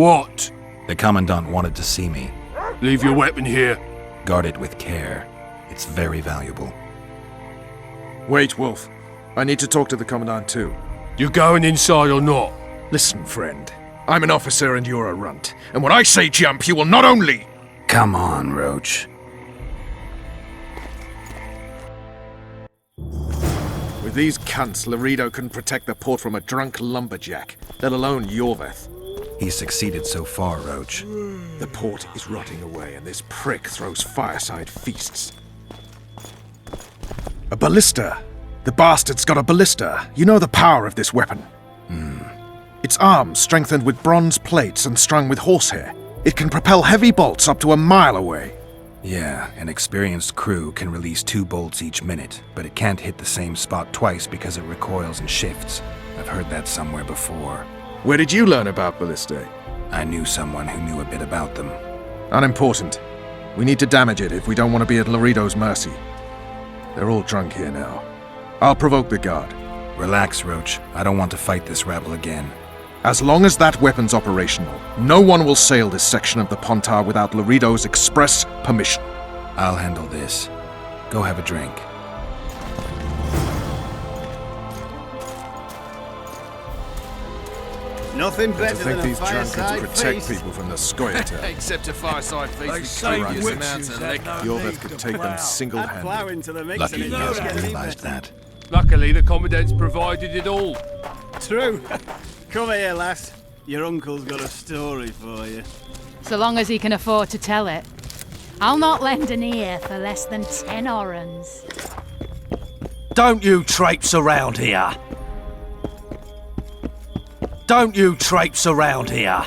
What? The Commandant wanted to see me. Leave your weapon here. Guard it with care. It's very valuable. Wait, Wolf. I need to talk to the Commandant too. You going inside or not? Listen, friend. I'm an officer and you're a runt. And when I say jump, you will not only... Come on, Roach. With these cunts, Laredo couldn't protect the port from a drunk lumberjack, let alone Yorveth. He's succeeded so far, Roach. The port is rotting away, and this prick throws fireside feasts. A ballista! The bastard's got a ballista. You know the power of this weapon. Its arms strengthened with bronze plates and strung with horsehair. It can propel heavy bolts up to a mile away. Yeah, an experienced crew can release 2 bolts each minute, but it can't hit the same spot twice because it recoils and shifts. I've heard that somewhere before. Where did you learn about ballistae? I knew someone who knew a bit about them. Unimportant. We need to damage it if we don't want to be at Laredo's mercy. They're all drunk here now. I'll provoke the guard. Relax, Roach. I don't want to fight this rabble again. As long as that weapon's operational, no one will sail this section of the Pontar without Laredo's express permission. I'll handle this. Go have a drink. Nothing To better think than a these drunkards fireside protect feast. people from the Scoia'tael. Except a fireside feast. They with say copious witches amounts of have liquor. no Yorveth need could to take them plough. Add plough single-handed. into the mix Lucky and he it doesn't hasn't get any realized better. that. Luckily, the Commandant's provided it all. True. Come here, lass. Your uncle's got a story for you. So long as he can afford to tell it. I'll not lend an ear for less than 10 orens. Don't you traipse around here. Don't you traipse around here.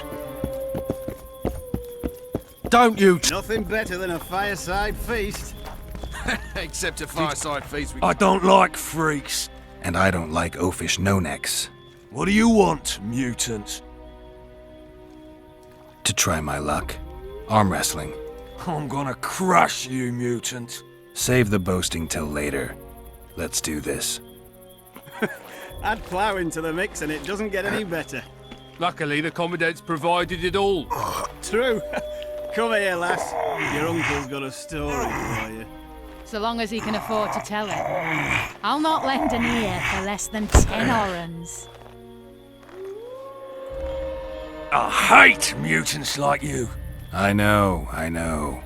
Don't you... Nothing better than a fireside feast. Except a fireside feast with... I don't like freaks. And I don't like oafish no-necks. What do you want, mutant? To try my luck. Arm wrestling. I'm gonna crush you, mutant. Save the boasting till later. Let's do this. Add plough into the mix and it doesn't get any better. Luckily, the Commandant's provided it all. True. Come here, lass. Your uncle's got a story for you. So long as he can afford to tell it. I'll not lend an ear for less than 10 orens. I hate mutants like you. I know, I know.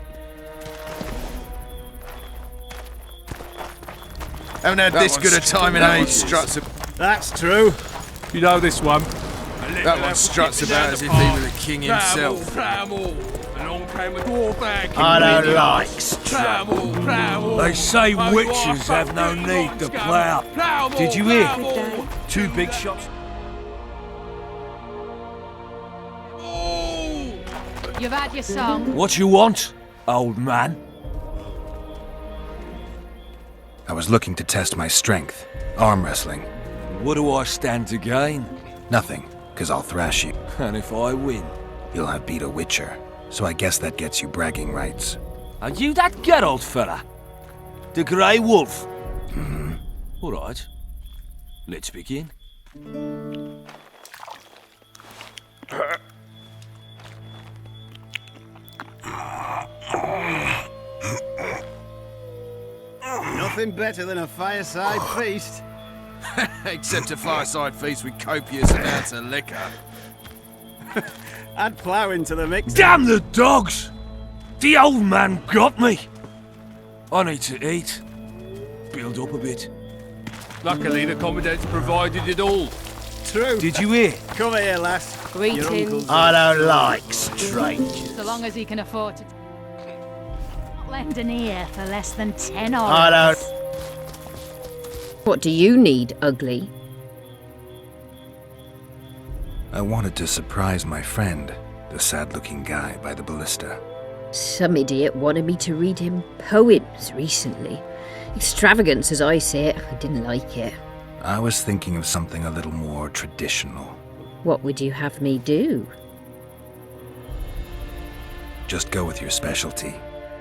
Haven't had this good a time in age, struts. That's true. You know this one. That one struts about as if he were the king himself. I don't like strut. They say witches have no need to plough. Did you hear? 2 big shots. You've had your song. What you want, old man? I was looking to test my strength. Arm wrestling. What do I stand to gain? Nothing, 'cause I'll thrash you. And if I win? You'll have beat a witcher. So I guess that gets you bragging rights. Are you that Geralt fella? The Grey Wolf? All right. Let's begin. Nothing better than a fireside feast. Except a fireside feast with copious amounts of liquor. Add plough into the mix. Damn the dogs! The old man got me. I need to eat. Build up a bit. Luckily, the Commandant's provided it all. True. Did you hear? Come here, lass. Your Greetings. uncle's I don't like strangers. So long as he can afford to... Not lend an ear for less than 10 orens. I don't... What do you need, ugly? I wanted to surprise my friend, the sad-looking guy by the ballista. Some idiot wanted me to read him poems recently. Extravagance, as I say it. I didn't like it. I was thinking of something a little more traditional. What would you have me do? Just go with your specialty.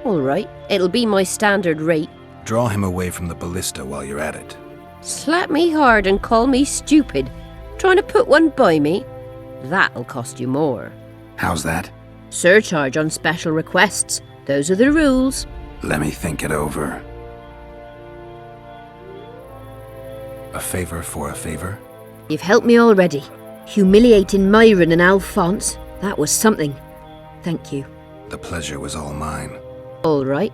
All right, it'll be my standard rate. Draw him away from the ballista while you're at it. Slap me hard and call me stupid. Trying to put one by me? That'll cost you more. How's that? Surcharge on special requests. Those are the rules. Let me think it over. A favor for a favor? You've helped me already. Humiliating Myron and Alphonse. That was something. Thank you. The pleasure was all mine. All right.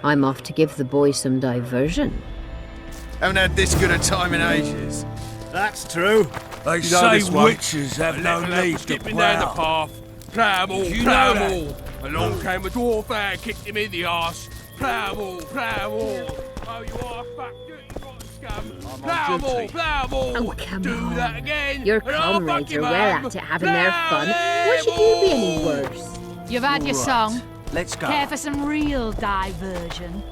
I'm off to give the boys some diversion. Haven't had this good a time in ages. That's true. They You know say this one? witches have no need to skipping down the plough. path. Plough You plough know Along came a dwarf and kicked him in the arse. Plough Oh, you are fuck dirty rotten scum. Plough Oh, come Do on. that again. Your and I'll fuck comrades you, are well ma'am. at it having their fun. Why should you be any worse? You've had your song. Let's go. Care for some real diversion?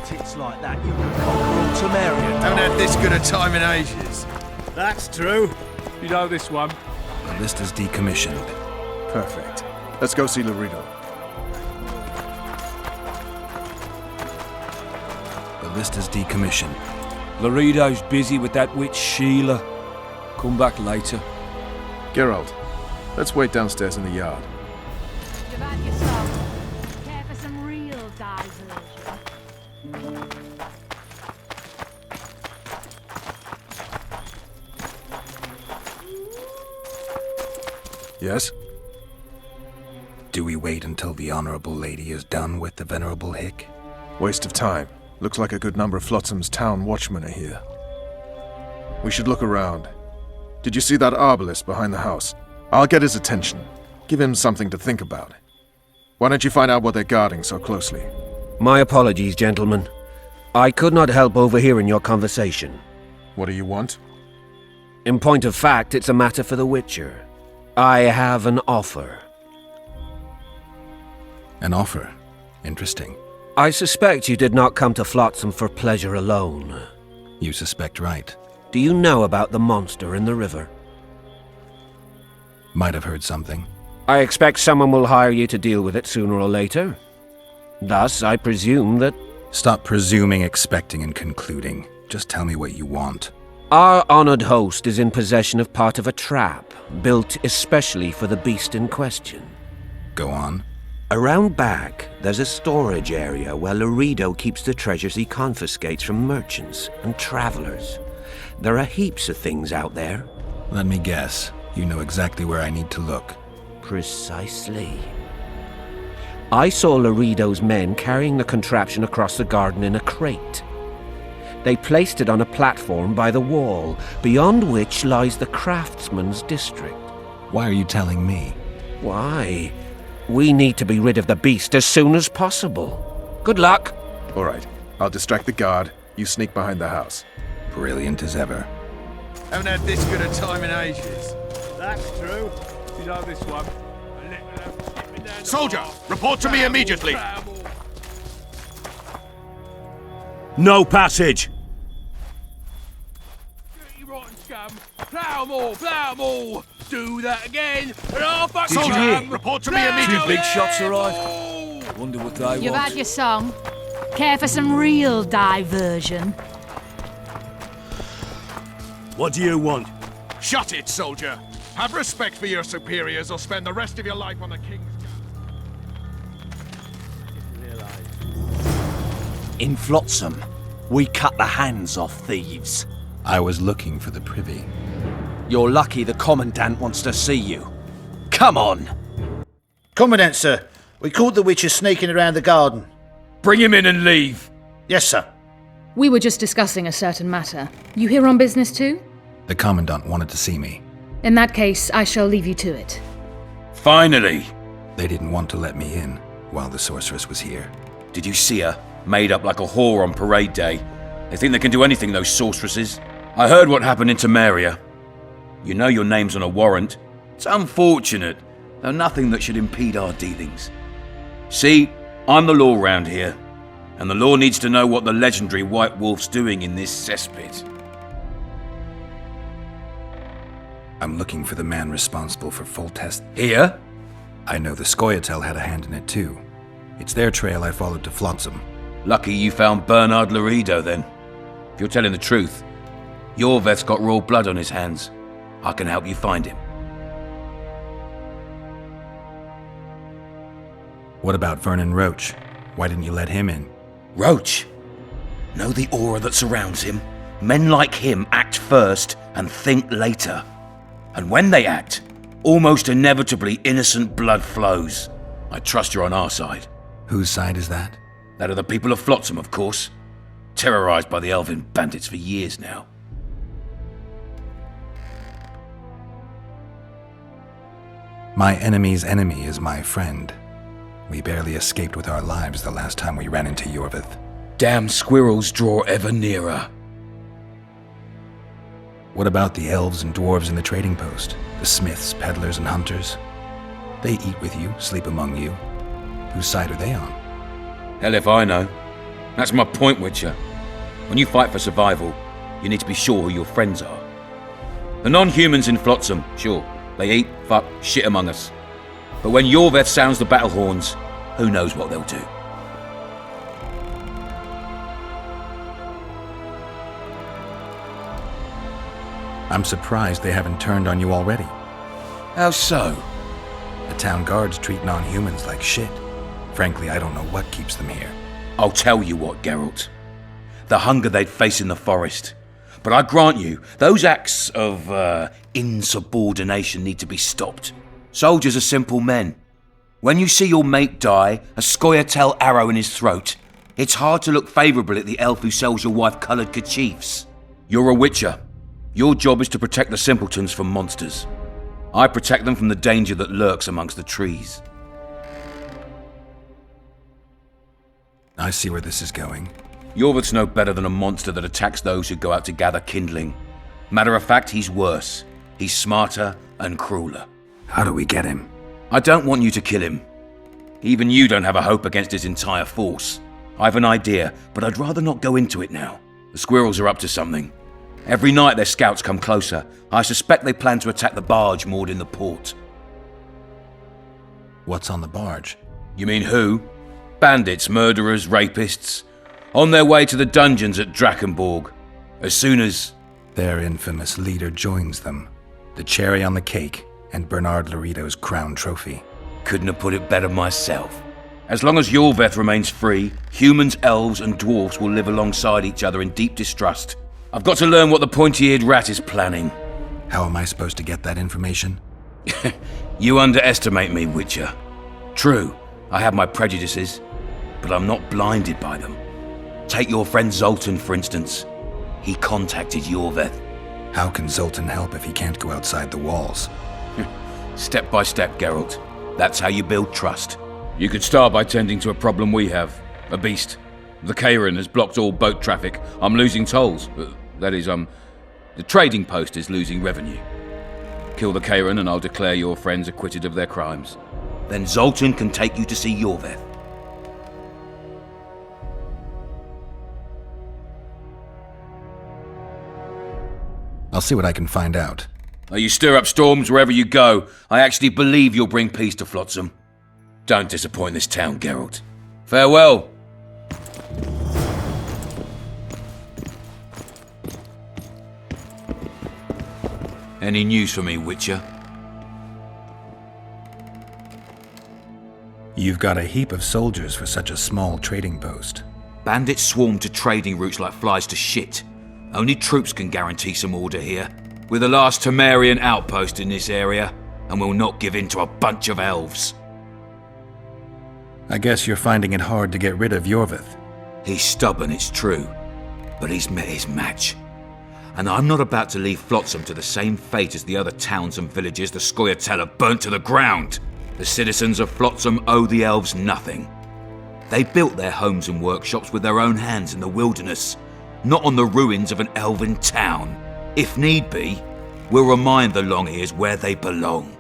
Tits like that, you can conquer all Temeria. Haven't had this good a time in ages. That's true. You know this one? Ballista's decommissioned. Perfect. Let's go see Laredo. Ballista's decommissioned. Laredo's busy with that witch Sheila. Come back later. Geralt, let's wait downstairs in the yard. You've had your song. Care for some real diversion? Yes? Do we wait until the Honorable Lady is done with the Venerable Hick? Waste of time. Looks like a good number of Flotsam's town watchmen are here. We should look around. Did you see that arbalist behind the house? I'll get his attention. Give him something to think about. Why don't you find out what they're guarding so closely? My apologies, gentlemen. I could not help overhearing your conversation. What do you want? In point of fact, it's a matter for the Witcher. I have an offer. An offer. Interesting. I suspect you did not come to Flotsam for pleasure alone. You suspect right. Do you know about the monster in the river? Might have heard something. I expect someone will hire you to deal with it sooner or later. Thus, I presume that Stop presuming, expecting, and concluding. Just tell me what you want. our honored host is in possession of part of a trap, built especially for the beast in question. Go on. Around back, there's a storage area where Laredo keeps the treasures he confiscates from merchants and travelers. There are heaps of things out there. Let me guess. You know exactly where I need to look. Precisely. I saw Laredo's men carrying the contraption across the garden in a crate. They placed it on a platform by the wall, beyond which lies the craftsman's district. Why are you telling me? Why? We need to be rid of the beast as soon as possible. Good luck. All right. I'll distract the guard. You sneak behind the house. Brilliant as ever. Haven't had this good a time in ages. That's true. You know this one? A little skipping down the Soldier, path. report to me immediately. No passage! Dirty rotten scum. Plough more. Do that again, and I'll fuck Did you you, hear? ma'am. Report to me Plough immediately. Two big shots more. arrived. Wonder what they You've want. had your song. Care for some real diversion? What do you want? Shut it, soldier. Have respect for your superiors or spend the rest of your life on the king's guard. In Flotsam, we cut the hands off thieves. I was looking for the privy. You're lucky the Commandant wants to see you. Come on! Commandant, sir. We caught the witches sneaking around the garden. Bring him in and leave. Yes, sir. We were just discussing a certain matter. You here on business too? The Commandant wanted to see me. In that case, I shall leave you to it. Finally! They didn't want to let me in while the sorceress was here. Did you see her? Made up like a whore on parade day. They think they can do anything, those sorceresses. I heard what happened in Temeria. You know your name's on a warrant. It's unfortunate, though nothing that should impede our dealings. See, I'm the law round here, and the law needs to know what the legendary White Wolf's doing in this cesspit. I'm looking for the man responsible for Foltest. Here? I know the Scoia'tael had a hand in it too. It's their trail I followed to Flotsam. Lucky you found Bernard Laredo then. If you're telling the truth, Yorveth's got raw blood on his hands. I can help you find him. What about Vernon Roach? Why didn't you let him in? Roach? Know the aura that surrounds him? Men like him act first and think later. And when they act, almost inevitably innocent blood flows. I trust you're on our side. Whose side is that? That of the people of Flotsam, of course. Terrorized by the elven bandits for years now. My enemy's enemy is my friend. We barely escaped with our lives the last time we ran into Yorveth. Damn squirrels draw ever nearer. What about the elves and dwarves in the trading post? The smiths, peddlers, and hunters? They eat with you, sleep among you. Whose side are they on? Hell if I know. That's my point, Witcher. When you fight for survival, you need to be sure who your friends are. The non-humans in Flotsam, sure, they eat, fuck, shit among us. But when Yorveth sounds the battle horns, who knows what they'll do. I'm surprised they haven't turned on you already. How so? The town guards treat non-humans like shit. Frankly, I don't know what keeps them here. I'll tell you what, Geralt. The hunger they'd face in the forest. But I grant you, those acts of insubordination need to be stopped. Soldiers are simple men. When you see your mate die, a Scoia'tael arrow in his throat, it's hard to look favourably at the elf who sells your wife coloured kerchiefs. You're a Witcher. Your job is to protect the simpletons from monsters. I protect them from the danger that lurks amongst the trees. I see where this is going. Yorveth's no better than a monster that attacks those who go out to gather kindling. Matter of fact, he's worse. He's smarter and crueler. How do we get him? I don't want you to kill him. Even you don't have a hope against his entire force. I've an idea, but I'd rather not go into it now. The squirrels are up to something. Every night their scouts come closer. I suspect they plan to attack the barge moored in the port. What's on the barge? You mean who? Bandits, murderers, rapists. On their way to the dungeons at Drakenborg. As soon as... Their infamous leader joins them. The cherry on the cake and Bernard Laredo's crown trophy. Couldn't have put it better myself. As long as Yorveth remains free, humans, elves and dwarves will live alongside each other in deep distrust. I've got to learn what the pointy-eared rat is planning. How am I supposed to get that information? You underestimate me, Witcher. True, I have my prejudices, but I'm not blinded by them. Take your friend Zoltan, for instance. He contacted Yorveth. How can Zoltan help if he can't go outside the walls? Step by step, Geralt. That's how you build trust. You could start by tending to a problem we have. A beast. The Kairan has blocked all boat traffic. I'm losing tolls. That is, the trading post is losing revenue. Kill the Kairan and I'll declare your friends acquitted of their crimes. Then Zoltan can take you to see Yorveth. I'll see what I can find out. You stir up storms wherever you go. I actually believe you'll bring peace to Flotsam. Don't disappoint this town, Geralt. Farewell. Any news for me, Witcher? You've got a heap of soldiers for such a small trading post. Bandits swarm to trading routes like flies to shit. Only troops can guarantee some order here. We're the last Temerian outpost in this area, and we'll not give in to a bunch of elves. I guess you're finding it hard to get rid of Yorveth. He's stubborn, it's true, but he's met his match. And I'm not about to leave Flotsam to the same fate as the other towns and villages the Scoia'tael have burnt to the ground. The citizens of Flotsam owe the elves nothing. They built their homes and workshops with their own hands in the wilderness, not on the ruins of an elven town. If need be, we'll remind the Longears where they belong.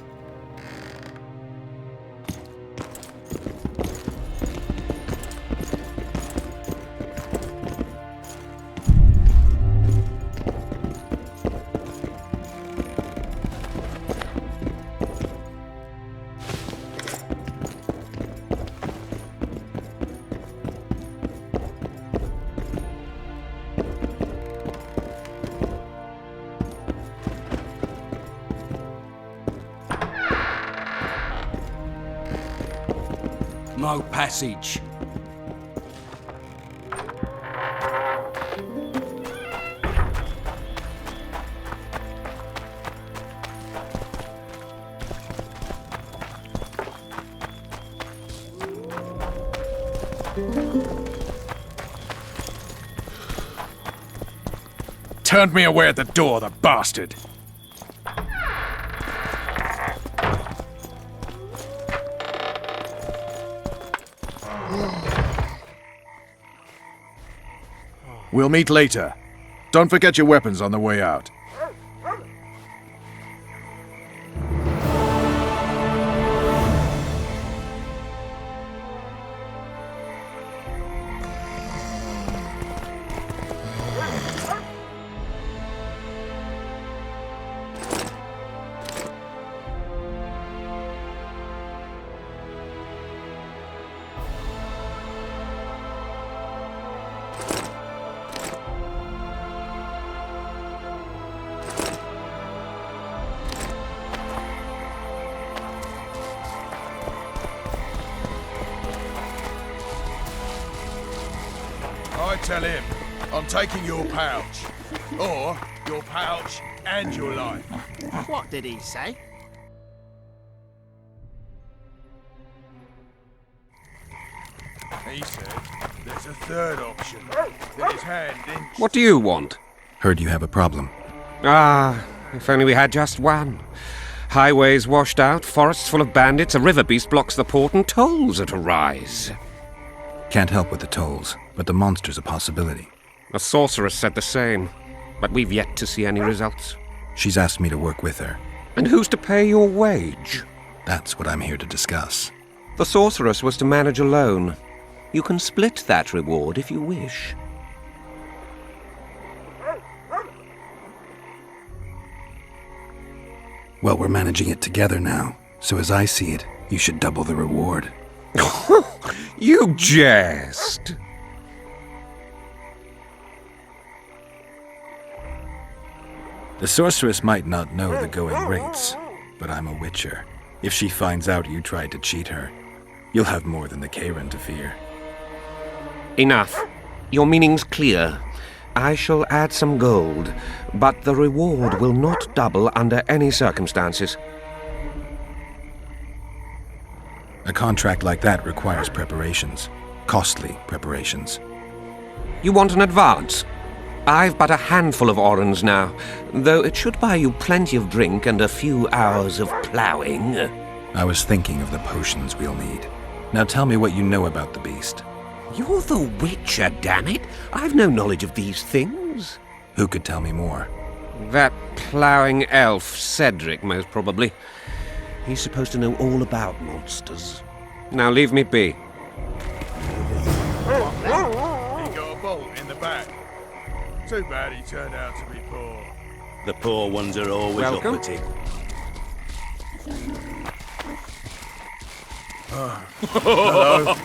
No passage. Turned me away at the door, the bastard! We'll meet later. Don't forget your weapons on the way out. I tell him I'm taking your pouch. Or your pouch and your life. What did he say? He said there's a third option. That his hand in... What do you want? Heard you have a problem. Ah, if only we had just one. Highways washed out, forests full of bandits, a river beast blocks the port, and tolls at a rise. Can't help with the tolls, but the monster's a possibility. A sorceress said the same, but we've yet to see any results. She's asked me to work with her. And who's to pay your wage? That's what I'm here to discuss. The sorceress was to manage alone. You can split that reward if you wish. Well, we're managing it together now, so as I see it, you should double the reward. You jest! The sorceress might not know the going rates, but I'm a witcher. If she finds out you tried to cheat her, you'll have more than the Karen to fear. Enough. Your meaning's clear. I shall add some gold, but the reward will not double under any circumstances. A contract like that requires preparations. Costly preparations. You want an advance? I've but a handful of orens now, though it should buy you plenty of drink and a few hours of ploughing. I was thinking of the potions we'll need. Now tell me what you know about the beast. You're the Witcher, damn it! I've no knowledge of these things. Who could tell me more? That ploughing elf, Cedric, most probably. He's supposed to know all about monsters. Now leave me be. He got a bolt in the back. Too bad he turned out to be poor. The poor ones are always Welcome. uppity. Hello.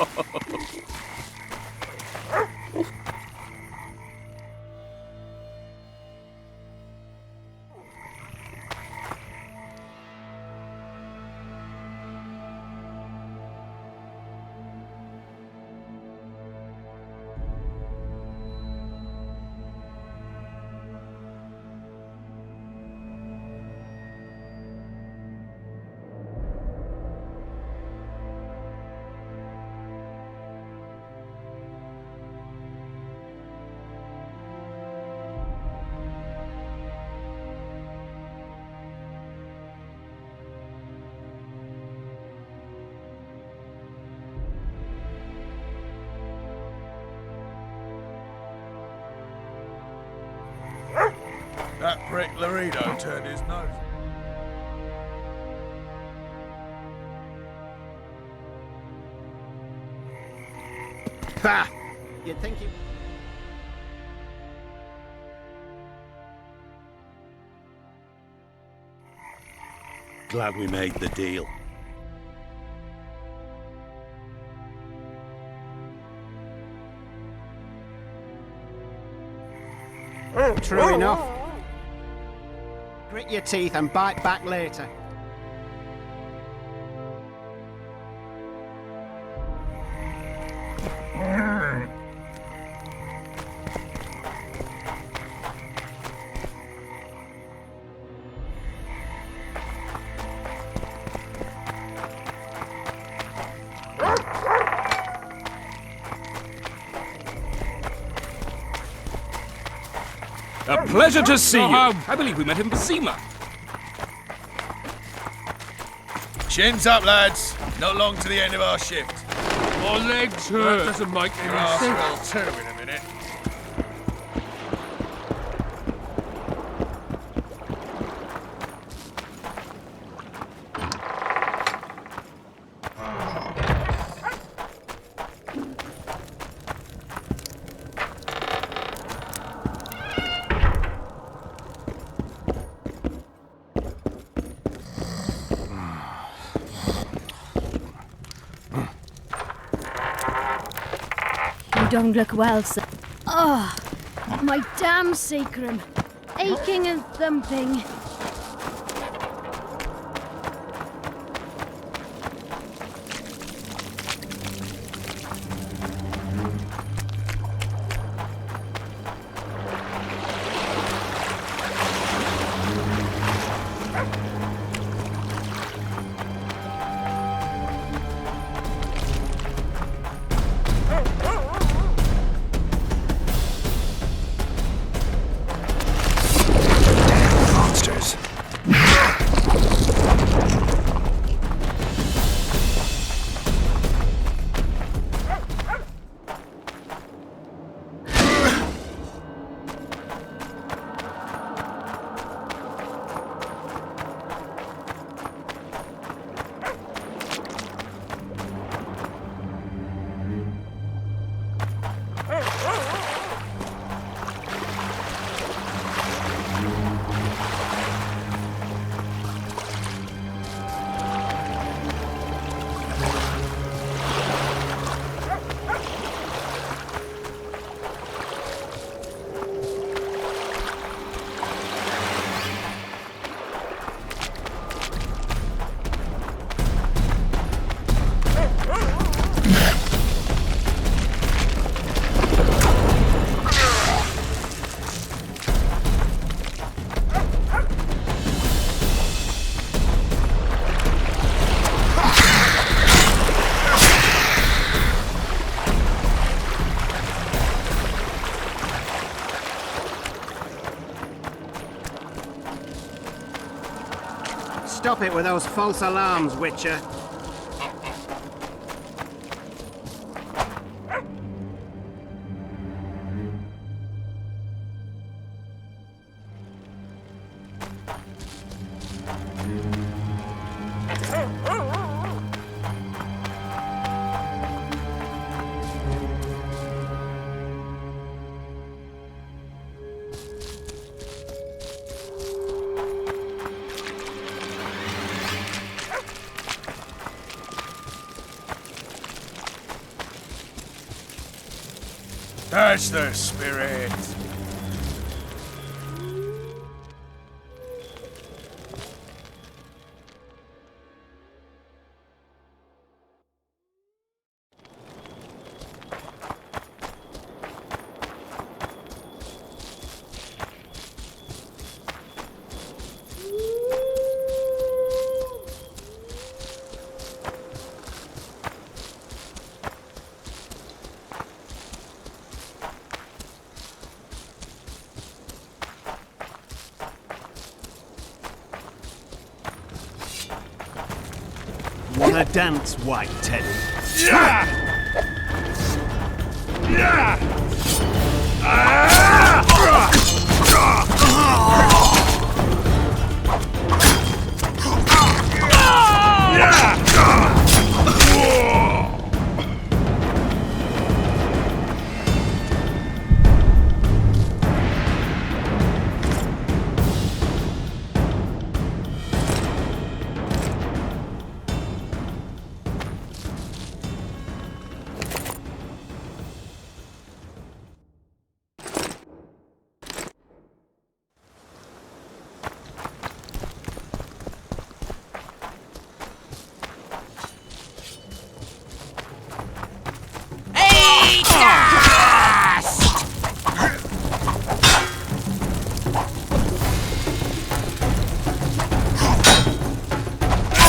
That prick Laredo turned his nose. Ha! You'd think he... Glad we made the deal. True enough. Grit your teeth and bite back later. A pleasure to see you. I believe we met in Basima. Chins up, lads. Not long to the end of our shift. My legs hurt. That doesn't make Your any ass sense. will too in a minute. You don't look well, sir. Oh, my damn sacrum. Aching and thumping. Monsters. Stop it with those false alarms, Witcher. That's the spirit. Wanna dance, White Teddy? Yeah! Yeah!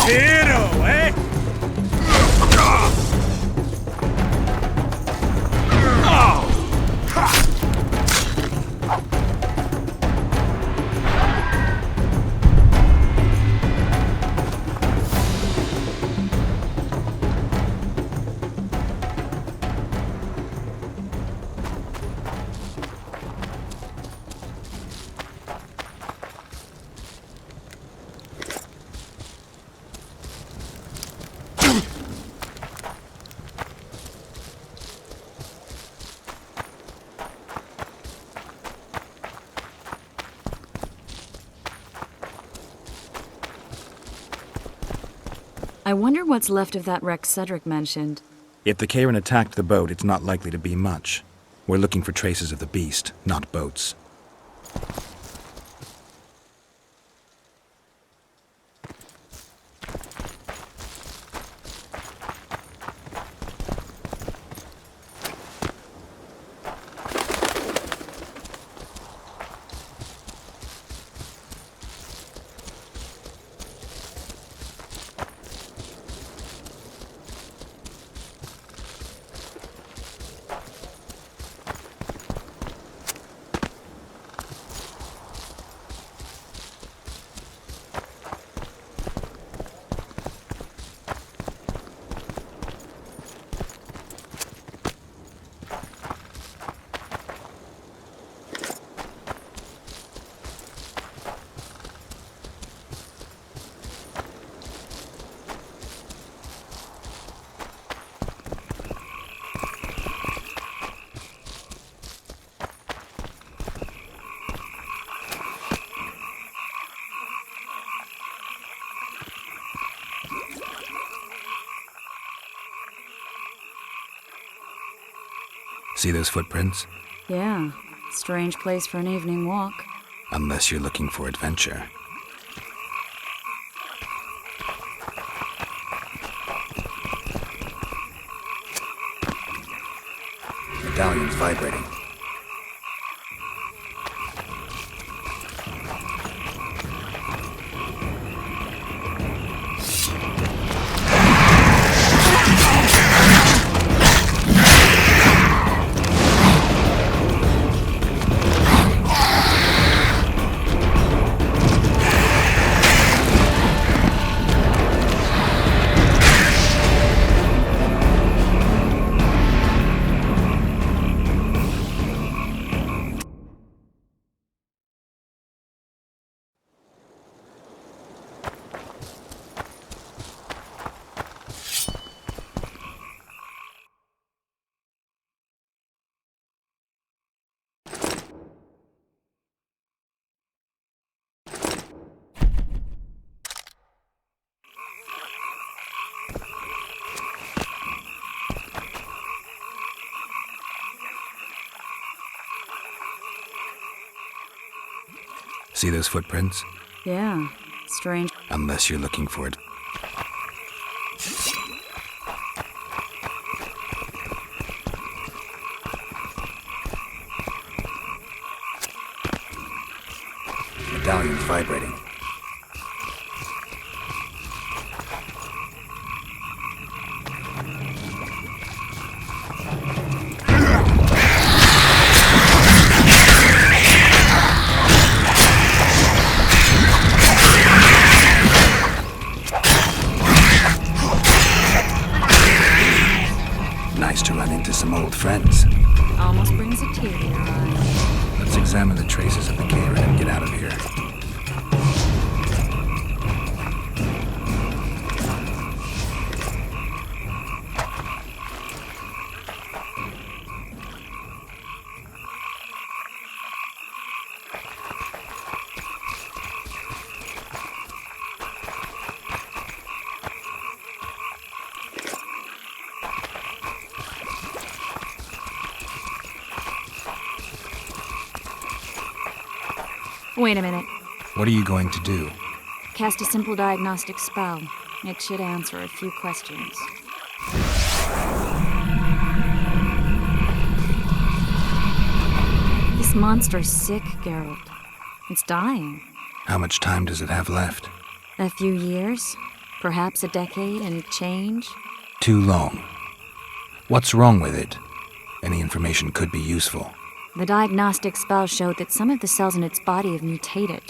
Hero, eh? I wonder what's left of that wreck Cedric mentioned. If the Karen attacked the boat, it's not likely to be much. We're looking for traces of the beast, not boats. See those footprints? Yeah, strange place for an evening walk. Unless you're looking for adventure. Medallion's vibrating. See those footprints? Yeah, strange. Unless you're looking for it. Medallion's vibrating. Nice to run into some old friends. Almost brings a tear to your eye. Let's examine the traces of the Karen and get out of here. Wait a minute. What are you going to do? Cast a simple diagnostic spell. It should answer a few questions. This monster's sick, Geralt. It's dying. How much time does it have left? A few years? Perhaps a decade and change? Too long. What's wrong with it? Any information could be useful. The diagnostic spell showed that some of the cells in its body have mutated.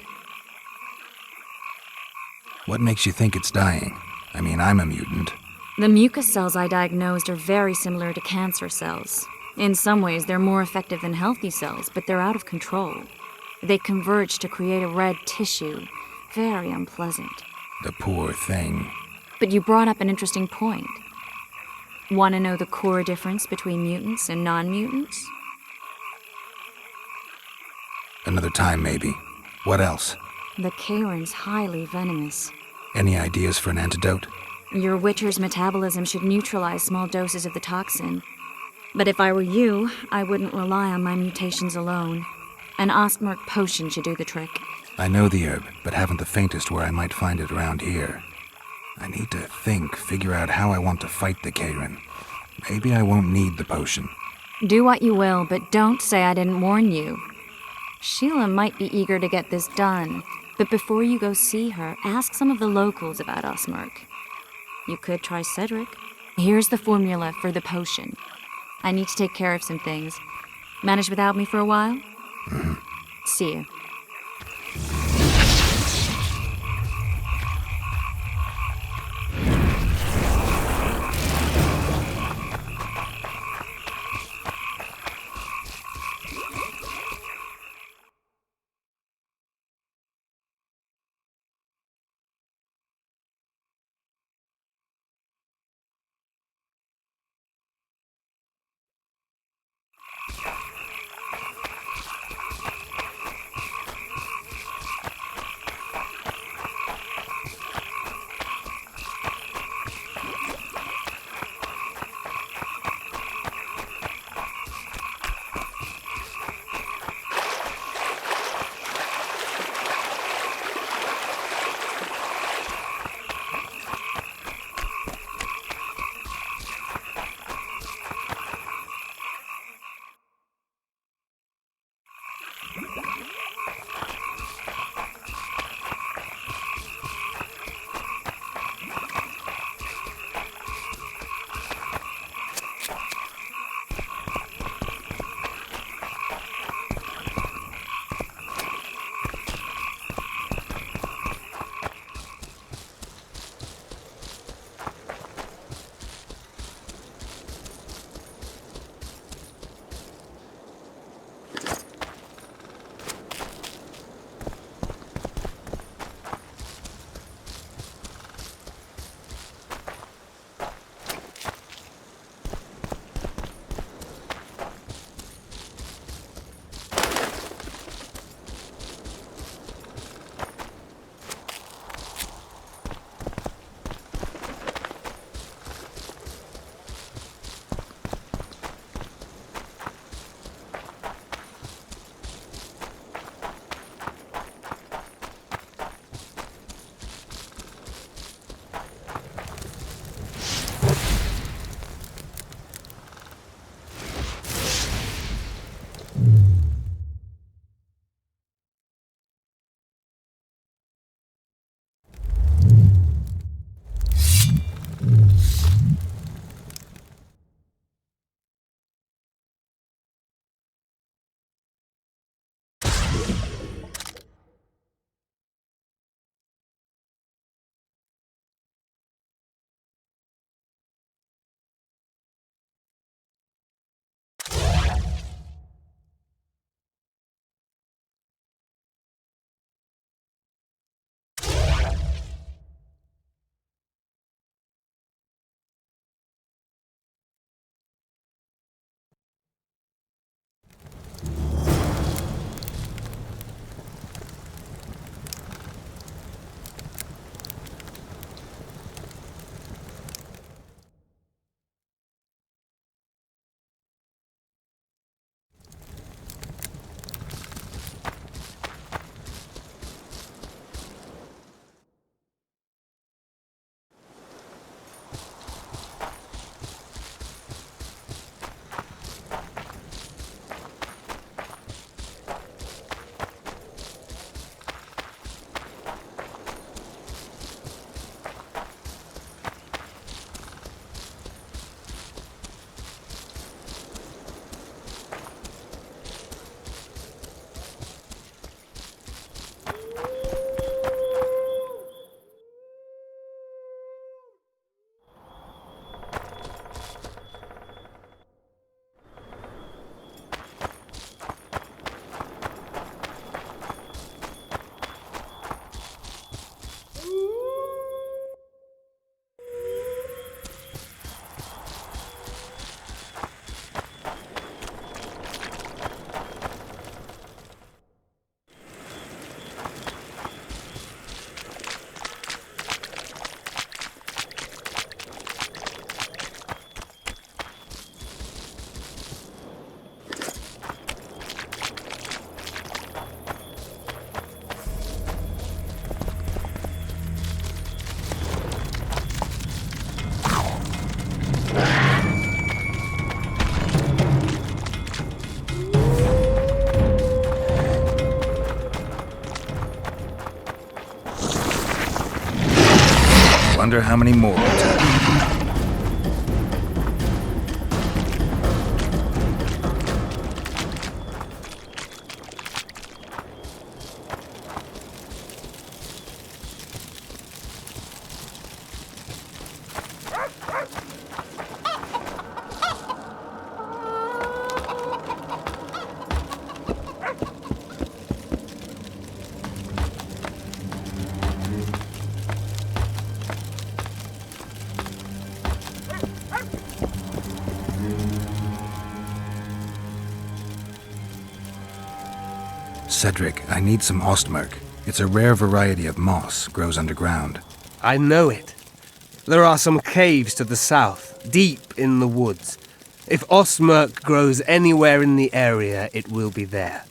What makes you think it's dying? I mean, I'm a mutant. The mucus cells I diagnosed are very similar to cancer cells. In some ways, they're more effective than healthy cells, but they're out of control. They converge to create a red tissue. Very unpleasant. The poor thing. But you brought up an interesting point. Want to know the core difference between mutants and non-mutants? Another time, maybe. What else? The Karen's highly venomous. Any ideas for an antidote? Your Witcher's metabolism should neutralize small doses of the toxin. But if I were you, I wouldn't rely on my mutations alone. An Ostmark potion should do the trick. I know the herb, but haven't the faintest where I might find it around here. I need to figure out how I want to fight the Karen. Maybe I won't need the potion. Do what you will, but don't say I didn't warn you. Sheila might be eager to get this done, but before you go see her, ask some of the locals about Ostmark. You could try Cedric. Here's the formula for the potion. I need to take care of some things. Manage without me for a while? See you. Wonder how many more will turn. Cedric, I need some ostmerk. It's a rare variety of moss, grows underground. I know it. There are some caves to the south, deep in the woods. If ostmerk grows anywhere in the area, it will be there.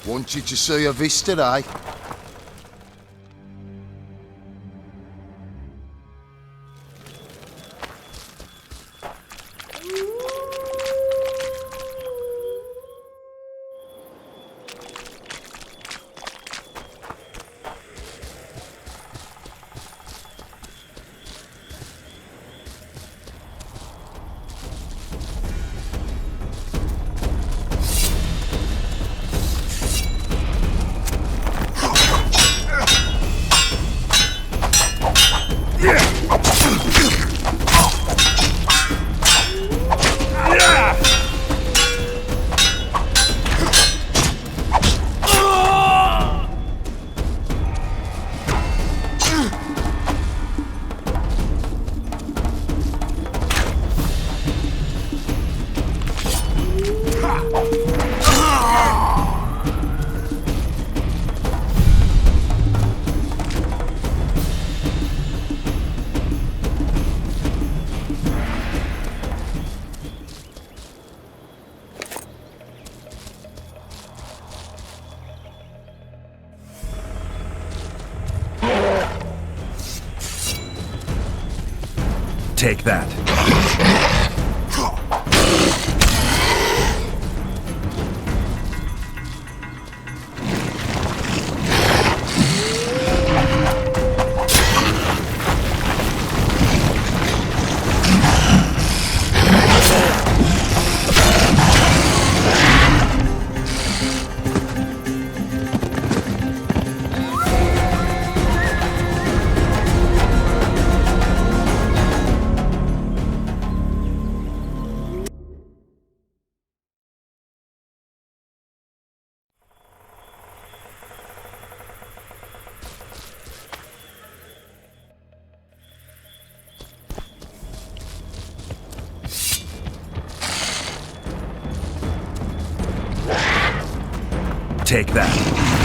Want you to see a vista, eh? Take that. Take that.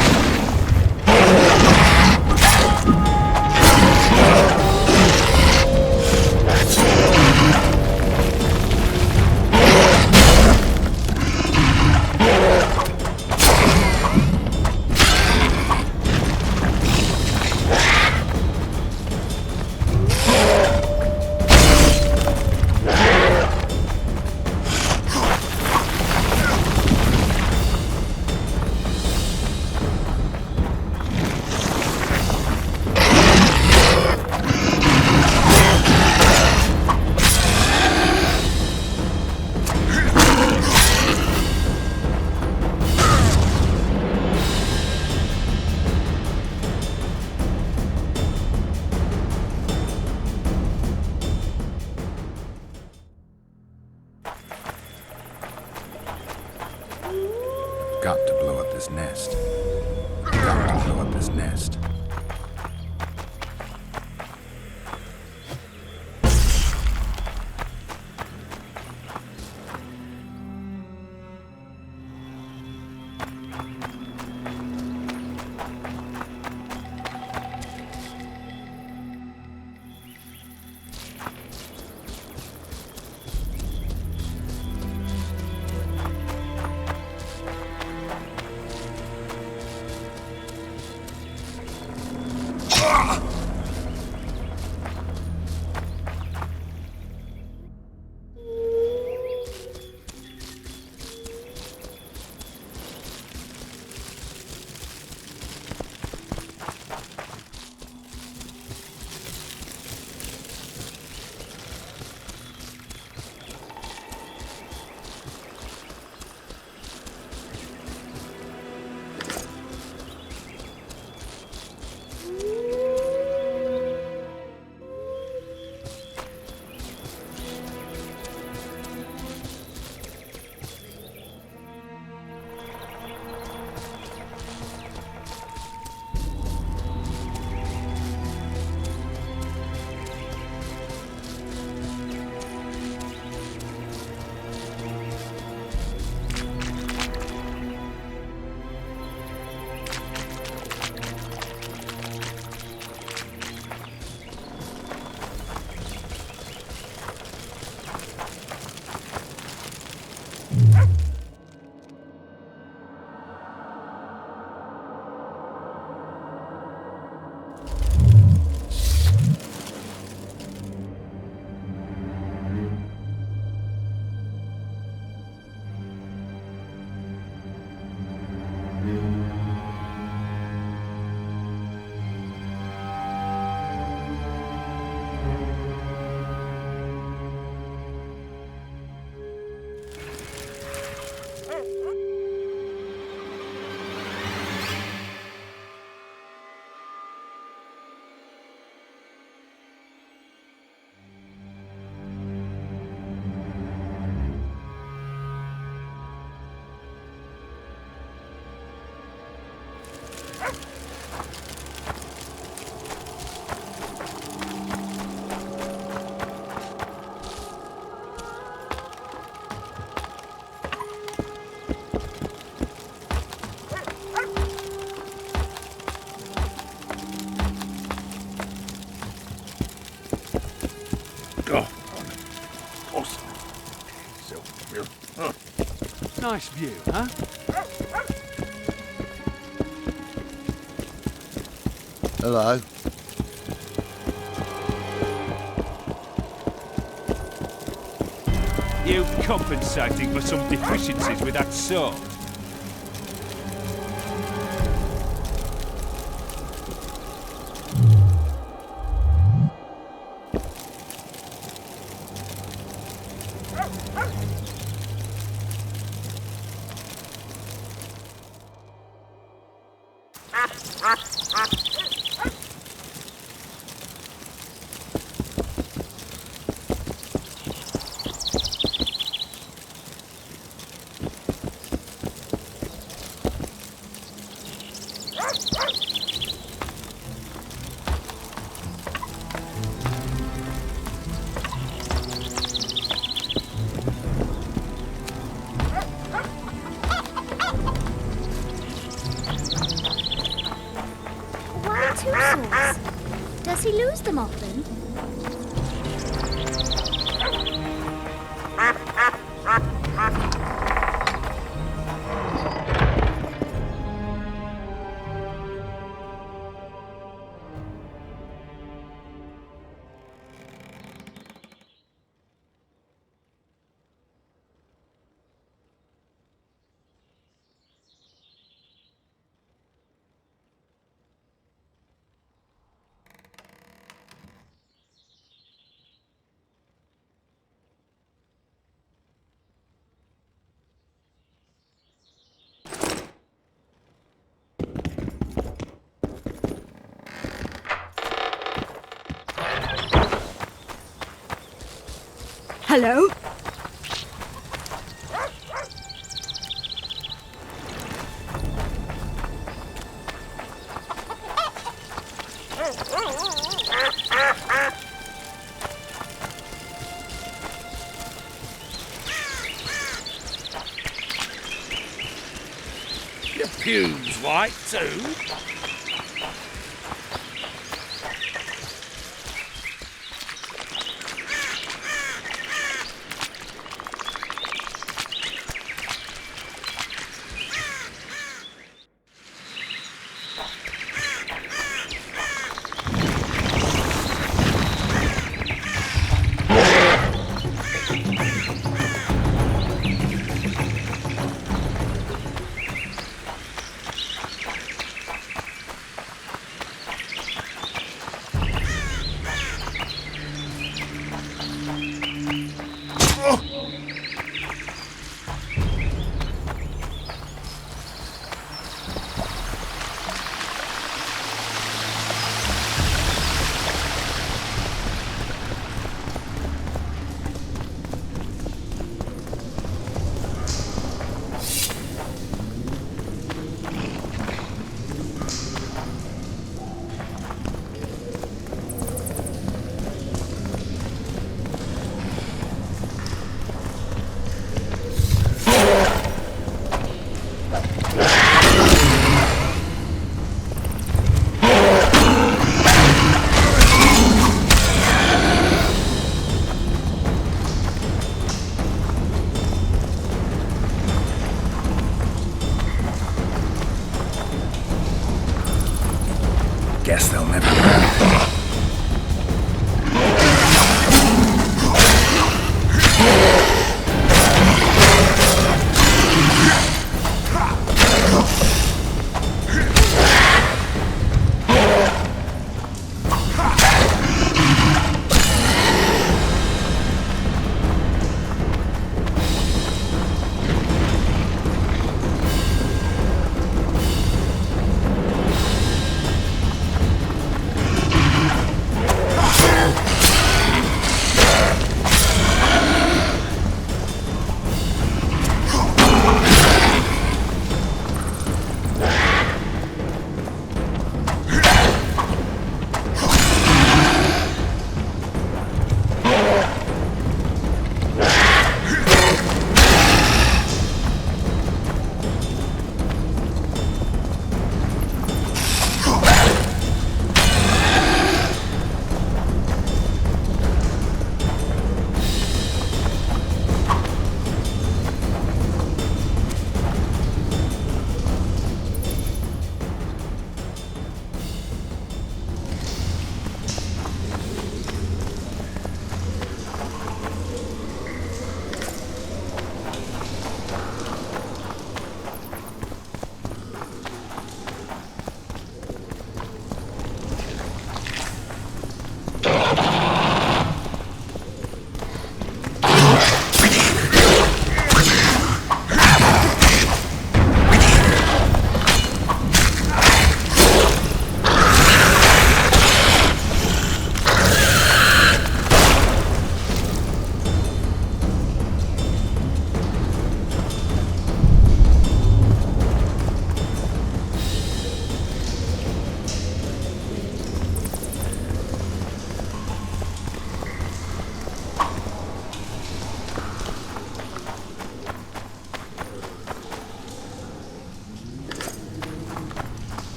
Nice view, huh? Hello. You compensating for some deficiencies with that sword? Why two swords? Does he lose them often? Hello? Your pubes white too?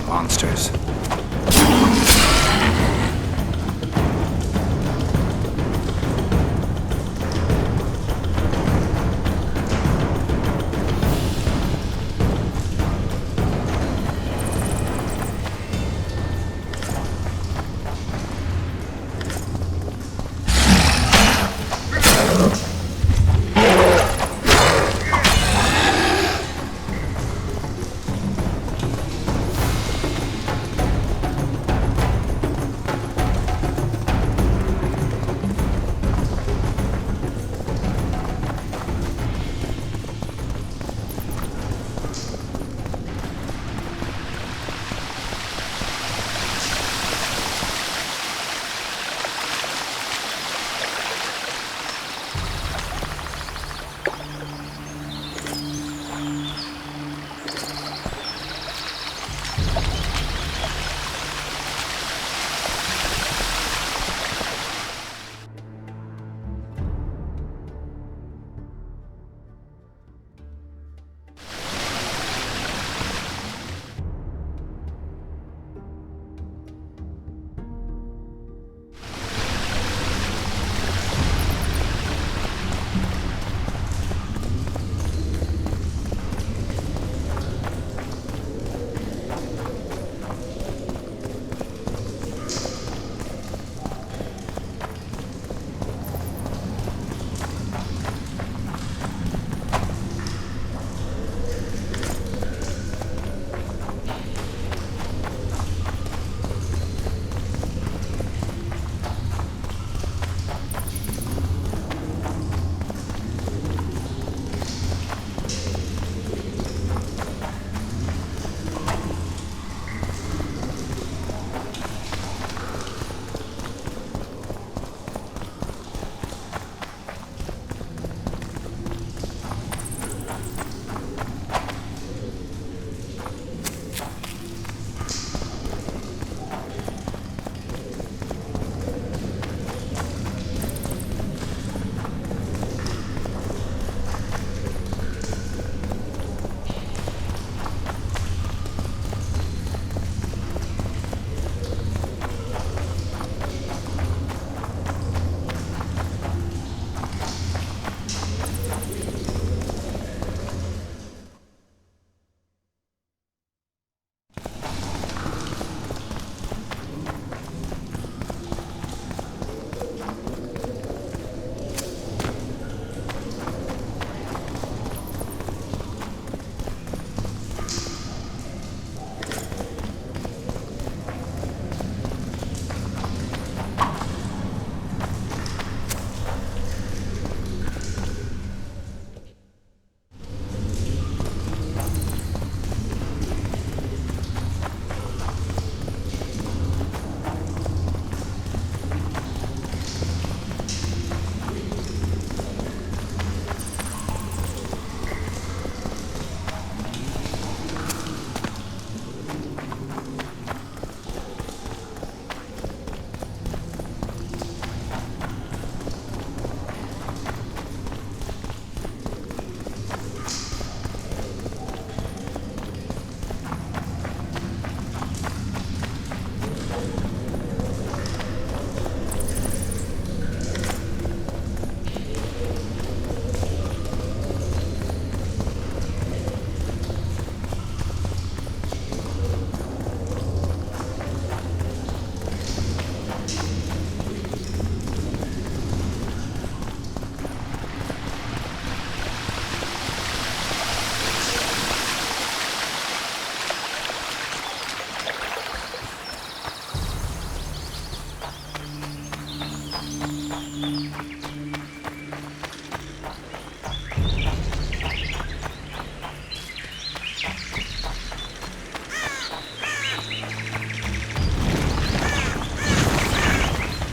monsters.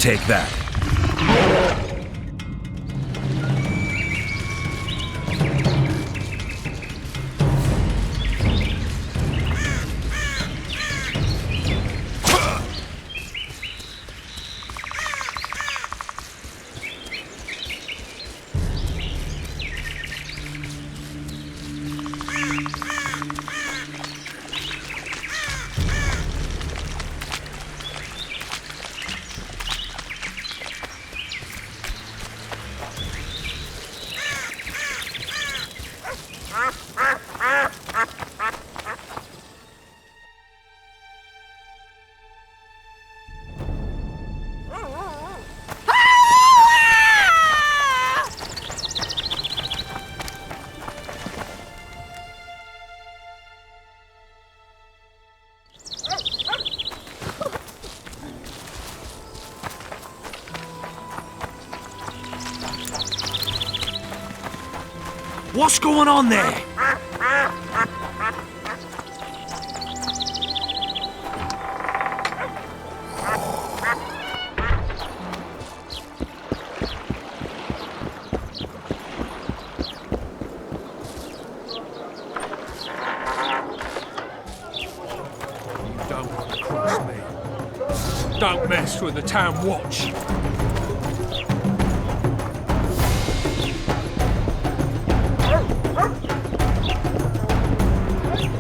Take that. What's going on there? Don't cross me. Don't mess with the town watch.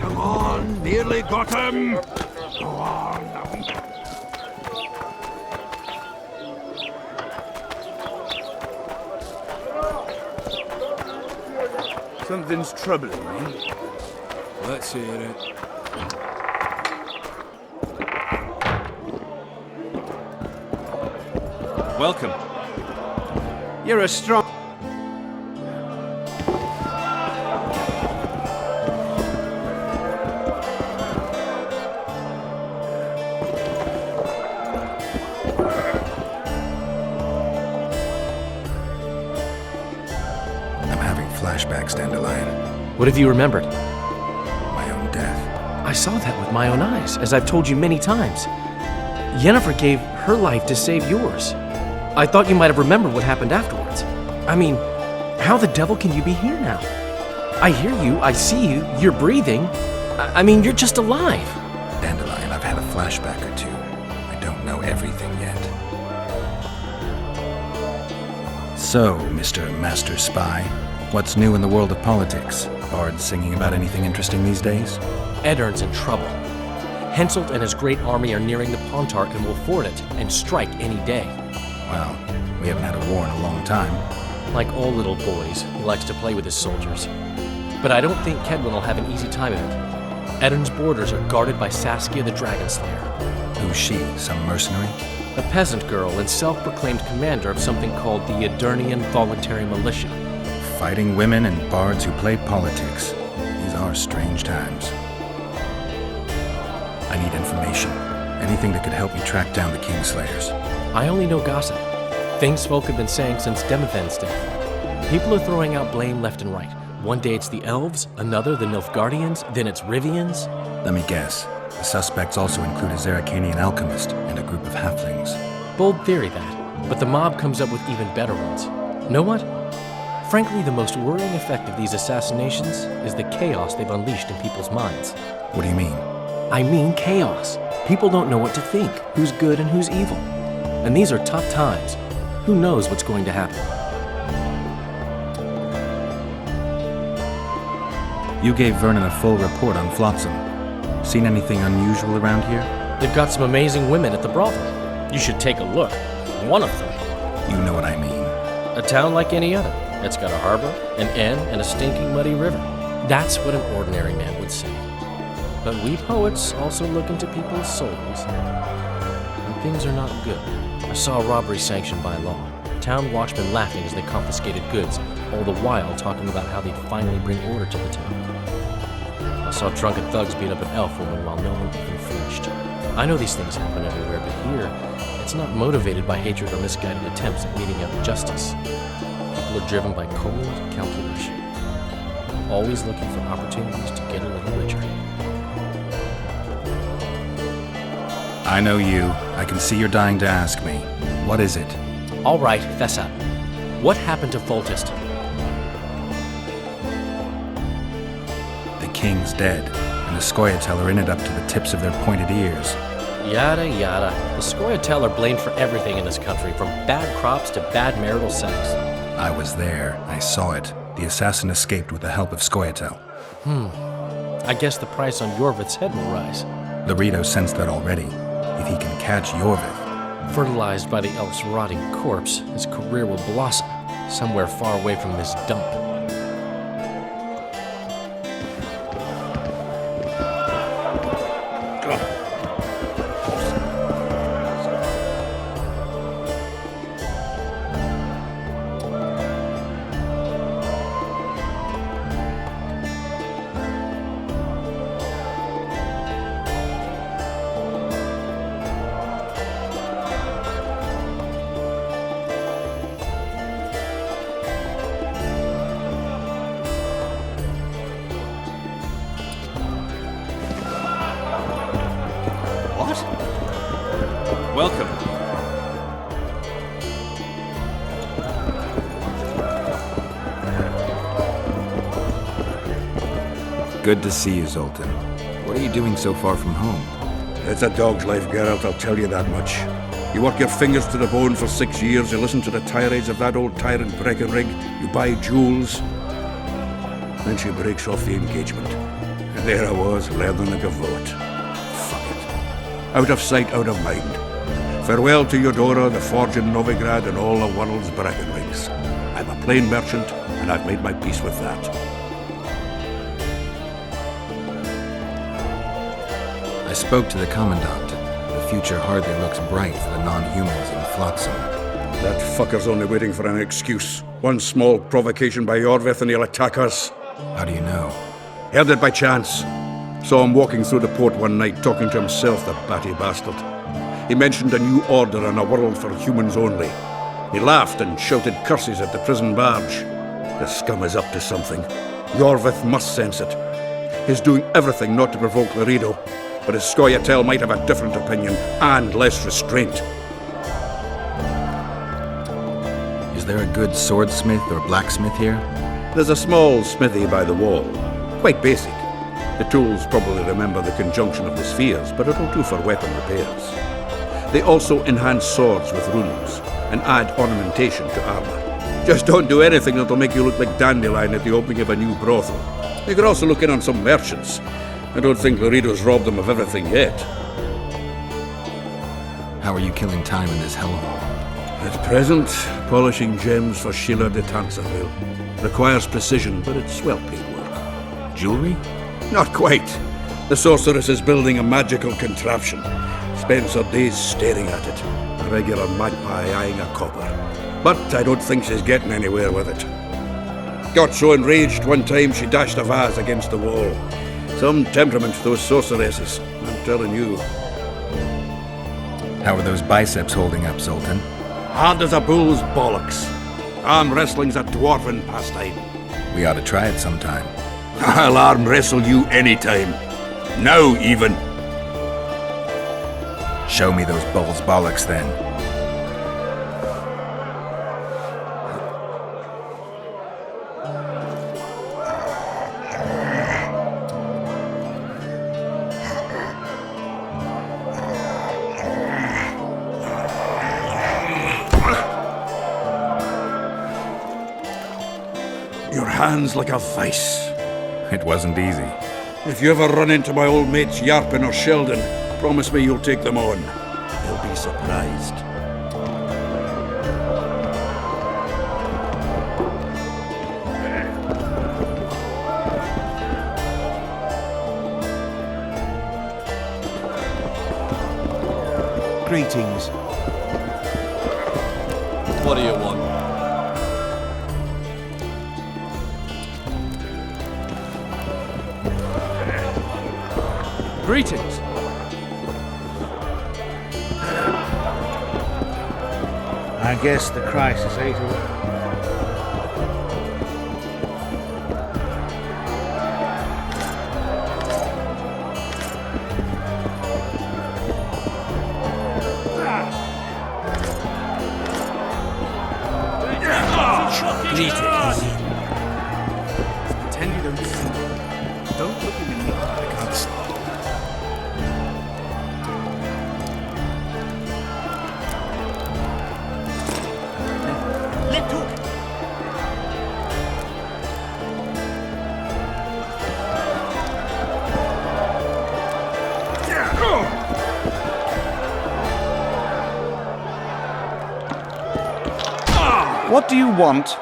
Come on, nearly got him. Go on. Something's troubling me. Let's hear it. Welcome. You're a strong... I'm having flashbacks, Dandelion. What have you remembered? My own death. I saw that with my own eyes, as I've told you many times. Yennefer gave her life to save yours. I thought you might have remembered what happened afterwards. I mean, how the devil can you be here now? I hear you, I see you, you're breathing. I mean, you're just alive. Dandelion, I've had a flashback or two. I don't know everything yet. So, Mr. Master Spy, what's new in the world of politics? Bards singing about anything interesting these days? Eddern's in trouble. Henselt and his great army are nearing the Pontar and will ford it and strike any day. Well, we haven't had a war in a long time. Like all little boys, he likes to play with his soldiers. But I don't think Kedwin will have an easy time of it. Eddern's borders are guarded by Saskia the Dragon Slayer. Who's she? Some mercenary? A peasant girl and self-proclaimed commander of something called the Edirnian Voluntary Militia. Fighting women and bards who play politics. These are strange times. I need information. Anything that could help me track down the Kingslayers. I only know gossip. Things folk have been saying since Demethen's death. People are throwing out blame left and right. One day it's the elves, another the Nilfgaardians, then it's Rivians. Let me guess. The suspects also include a Zeracanian alchemist and a group of halflings. Bold theory, that. But the mob comes up with even better ones. Know what? Frankly, the most worrying effect of these assassinations is the chaos they've unleashed in people's minds. What do you mean? I mean chaos. People don't know what to think, who's good and who's evil. And these are tough times. Who knows what's going to happen? You gave Vernon a full report on Flotsam. Seen anything unusual around here? They've got some amazing women at the brothel. You should take a look. One of them. You know what I mean. A town like any other. It's got a harbor, an inn, and a stinking muddy river. That's what an ordinary man would say. But we poets also look into people's souls. And things are not good. I saw a robbery sanctioned by law. Town watchmen laughing as they confiscated goods, all the while talking about how they'd finally bring order to the town. I saw drunken thugs beat up an elf woman while no one even flinched. I know these things happen everywhere, but here, it's not motivated by hatred or misguided attempts at meting out justice. People are driven by cold calculation, always looking for opportunities to get a little richer. I know you. I can see you're dying to ask me. What is it? All right, fess up. What happened to Foltest? The king's dead, and the Scoia'tael are in it up to the tips of their pointed ears. Yada yada. The Scoia'tael are blamed for everything in this country, from bad crops to bad marital sex. I was there. I saw it. The assassin escaped with the help of Scoia'tael. I guess the price on Yorvith's head will rise. Laredo sensed that already. If he can catch Yorvith. Fertilized by the elf's rotting corpse, his career will blossom somewhere far away from this dump. Welcome. Good to see you, Zoltan. What are you doing so far from home? It's a dog's life, Geralt, I'll tell you that much. You work your fingers to the bone for 6 years, you listen to the tirades of that old tyrant Breckenrig, you buy jewels. Then she breaks off the engagement. And there I was, learning the gavotte. Fuck it. Out of sight, out of mind. Farewell to Eudora, the forge in Novigrad, and all the world's Breckenrigs. I'm a plain merchant, and I've made my peace with that. I spoke to the Commandant. The future hardly looks bright for the non-humans in Flotsam. That fucker's only waiting for an excuse. One small provocation by Orvith and he'll attack us. How do you know? Heard it by chance. Saw him walking through the port one night, talking to himself, the batty bastard. He mentioned a new order and a world for humans only. He laughed and shouted curses at the prison barge. The scum is up to something. Orvith must sense it. He's doing everything not to provoke Laredo, but his Scoia'tael might have a different opinion and less restraint. Is there a good swordsmith or blacksmith here? There's a small smithy by the wall. Quite basic. The tools probably remember the conjunction of the spheres, but it'll do for weapon repairs. They also enhance swords with runes and add ornamentation to armor. Just don't do anything that'll make you look like Dandelion at the opening of a new brothel. You could also look in on some merchants. I don't think Laredo's robbed them of everything yet. How are you killing time in this hellhole? At present, polishing gems for Sheila de Tanserville. Requires precision, but it's well-paid work. Jewelry? Not quite. The sorceress is building a magical contraption. Spends her days staring at it. A regular magpie eyeing a copper. But I don't think she's getting anywhere with it. Got so enraged one time she dashed a vase against the wall. Some temperament, those sorceresses, I'm telling you. How are those biceps holding up, Zoltan? Hard as a bull's bollocks. Arm wrestling's a dwarven pastime. We ought to try it sometime. I'll arm wrestle you anytime. Now, even. Show me those bull's bollocks, then. Your hand's like a vice. It wasn't easy. If you ever run into my old mates Yarpin or Sheldon, promise me you'll take them on. They'll be surprised. Greetings. What do you want? Greetings. I guess the crisis ain't over. Greetings. Pretend you don't see me. Don't look at me. I can't stop. What do you want?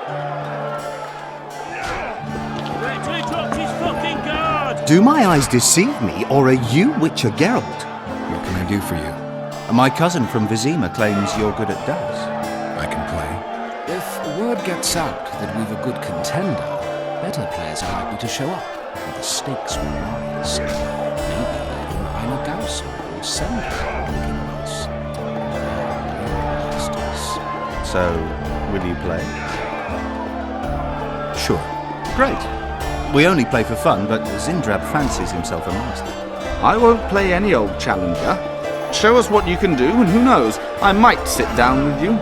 Do my eyes deceive me, or are you Witcher Geralt? What can I do for you? My cousin from Vizima claims you're good at dice. I can play. If word gets out that we've a good contender, better players are likely to show up, and the stakes will rise. Maybe even Einer Gauss or Sender looking at us. So, will you play? Sure. Great. We only play for fun, but Zindrab fancies himself a master. I won't play any old challenger. Show us what you can do, and who knows, I might sit down with you.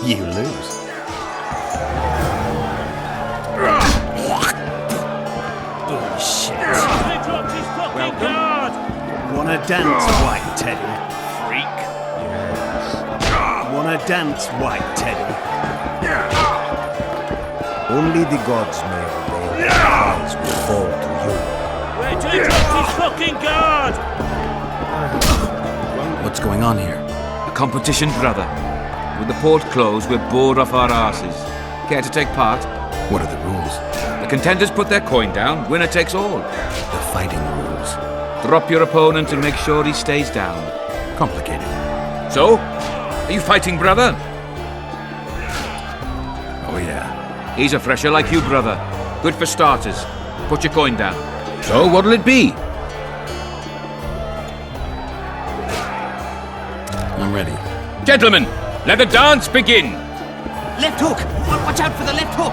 You lose. Bullshit. Welcome. Wanna dance, White Teddy? Freak. Wanna dance, White Teddy? Only the gods may obey their eyes will fall to you. Wait till he drops his fucking guard! What's going on here? A competition, brother. With the port closed, we're bored off our asses. Care to take part? What are the rules? The contenders put their coin down, winner takes all. The fighting rules. Drop your opponent and make sure he stays down. Complicated. So, are you fighting, brother? Oh yeah. He's a fresher like you, brother. Good for starters. Put your coin down. So, what'll it be? I'm ready. Gentlemen, let the dance begin! Left hook! Watch out for the left hook!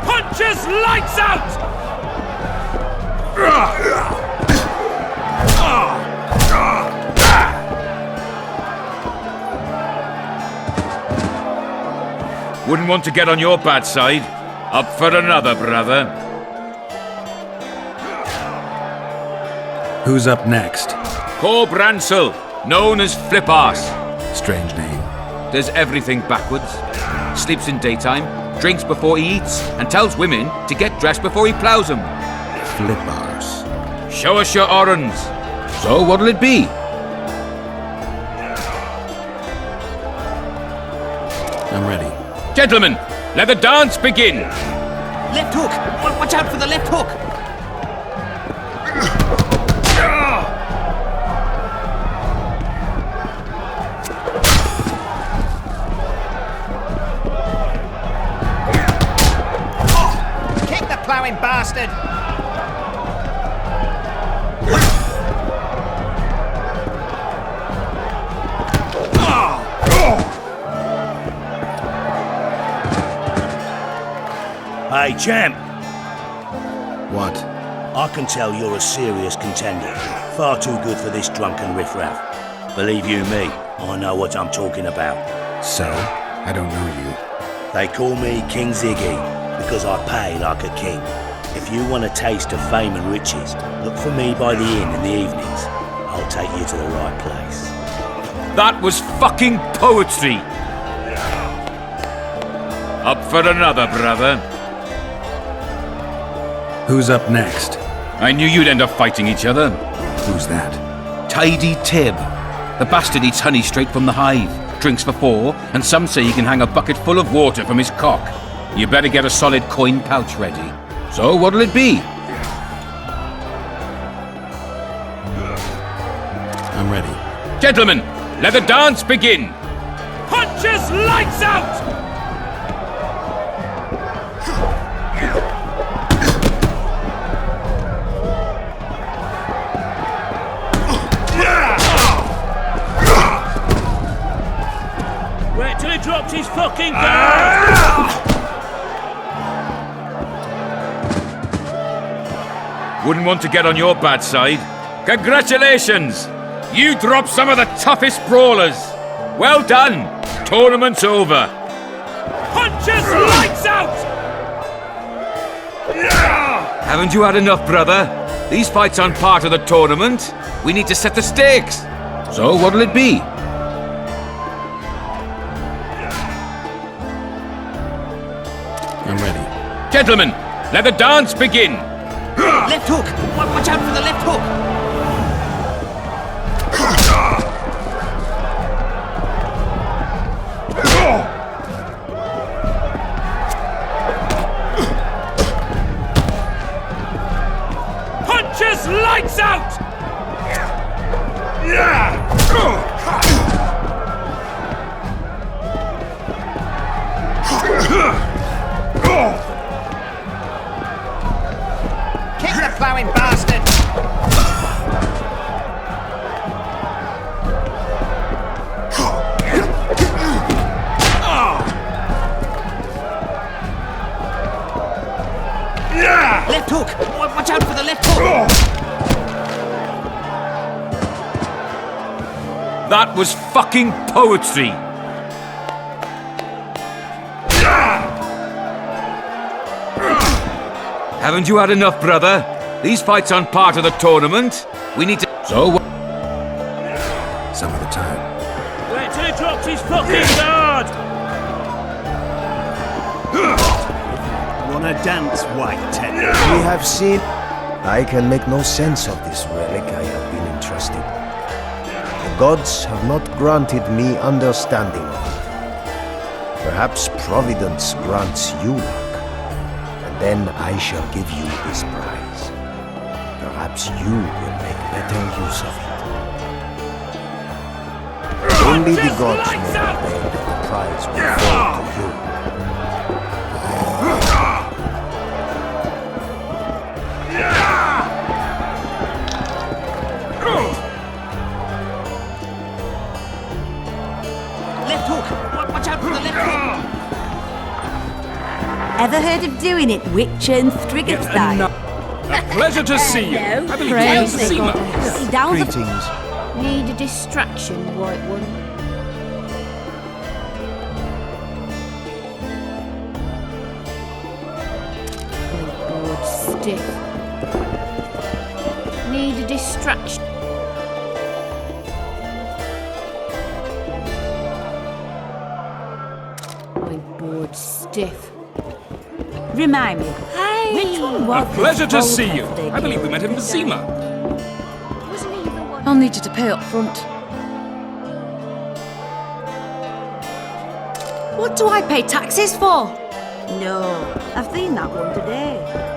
Punches lights out! Wouldn't want to get on your bad side. Up for another, brother. Who's up next? Cor Bransel, known as Flip Arse. Strange name. Does everything backwards. Sleeps in daytime, drinks before he eats, and tells women to get dressed before he plows them. Flip Arse. Show us your orans. So what'll it be? I'm ready. Gentlemen, let the dance begin! Left hook! Watch out for the left hook! Kick the ploughing bastard! Hey, champ! What? I can tell you're a serious contender. Far too good for this drunken riffraff. Believe you me, I know what I'm talking about. So? I don't know you. They call me King Ziggy because I pay like a king. If you want a taste of fame and riches, look for me by the inn in the evenings. I'll take you to the right place. That was fucking poetry! Up for another, brother. Who's up next? I knew you'd end up fighting each other. Who's that? Tidy Tib. The bastard eats honey straight from the hive, drinks for 4, and some say he can hang a bucket full of water from his cock. You better get a solid coin pouch ready. So what'll it be? I'm ready. Gentlemen, let the dance begin! Punches lights out! Wait till he drops his fucking guard! Wouldn't want to get on your bad side. Congratulations! You dropped some of the toughest brawlers. Well done. Tournament's over. Punches lights out! Haven't you had enough, brother? These fights aren't part of the tournament. We need to set the stakes. So what'll it be? I'm ready. Gentlemen, let the dance begin! Left hook! Watch out for the left hook! Punches lights out! Kick the plowing bastard! Left hook! Watch out for the left hook! That was fucking poetry! Haven't you had enough, brother? These fights aren't part of the tournament. We need to... So... Some of the time. Wait till he drops his fucking guard! Wanna dance, white tent? We have seen... I can make no sense of this relic I have been entrusted. The gods have not granted me understanding of it. Perhaps Providence grants you luck. Then I shall give you this prize. Perhaps you will make better use of it. Only the gods know the day that the prize will fall to you. Left hook! Watch out for the left hook! Ever heard of doing it Witcher and Striggett style? A pleasure to see you. I believe Praise you see the down the... Greetings. Need a distraction, white one. Board stiff. Need a distraction. Board stiff. Remind me, which one was A pleasure to see you. I believe we met in Vizima. I'll need you to pay up front. What do I pay taxes for? No, I've seen that one today.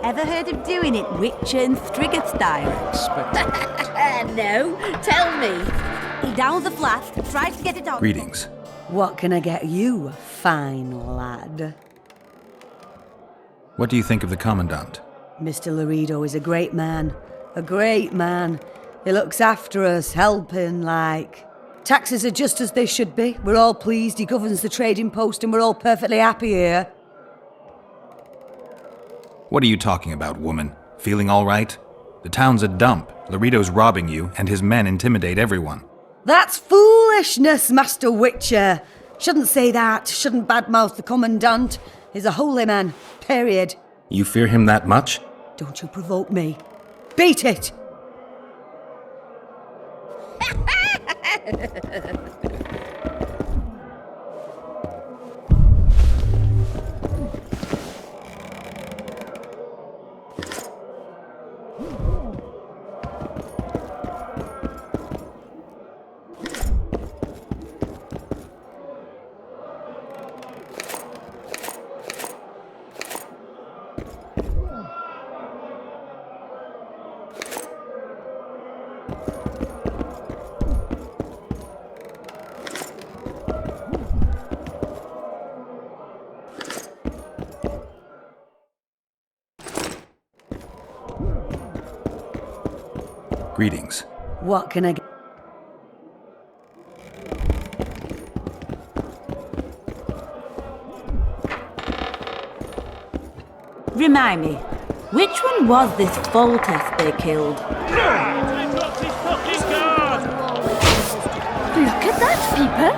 Ever heard of doing it Witcher and Striggett style? No, tell me. He down the flat, tried to get it on. Greetings. What can I get you, fine lad? What do you think of the Commandant? Mr. Laredo is a great man. A great man. He looks after us, helping, like. Taxes are just as they should be. We're all pleased he governs the trading post and we're all perfectly happy here. What are you talking about, woman? Feeling all right? The town's a dump. Laredo's robbing you, and his men intimidate everyone. That's foolishness, Master Witcher. Shouldn't say that. Shouldn't badmouth the Commandant. He's a holy man. Period. You fear him that much? Don't you provoke me. Beat it! Greetings. What can I get? remind me, which one was this Foltest they killed? Look at that, Peeper.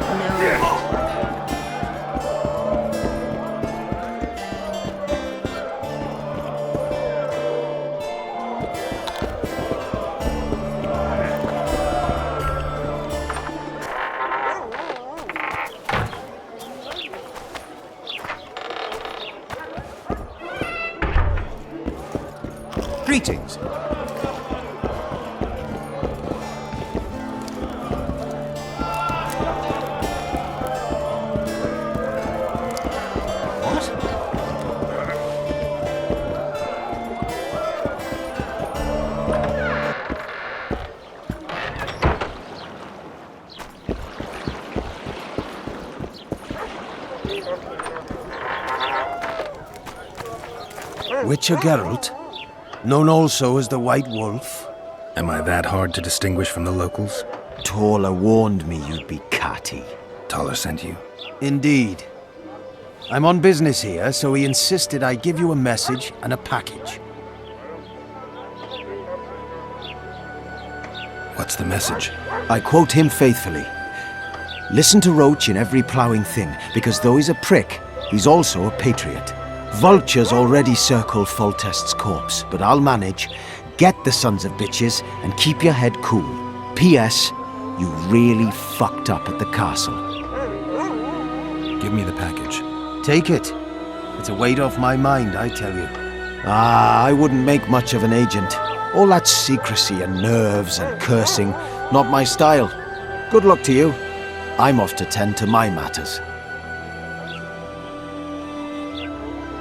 Greetings. Witcher Geralt, known also as the White Wolf. Am I that hard to distinguish from the locals? Taller warned me you'd be catty. Taller sent you? Indeed. I'm on business here, so he insisted I give you a message and a package. What's the message? I quote him faithfully. Listen to Roach in every ploughing thing, because though he's a prick, he's also a patriot. Vultures already circle Foltest's corpse, but I'll manage. Get the sons of bitches and keep your head cool. P.S. You really fucked up at the castle. Give me the package. Take it. It's a weight off my mind, I tell you. I wouldn't make much of an agent. All that secrecy and nerves and cursing, not my style. Good luck to you. I'm off to tend to my matters.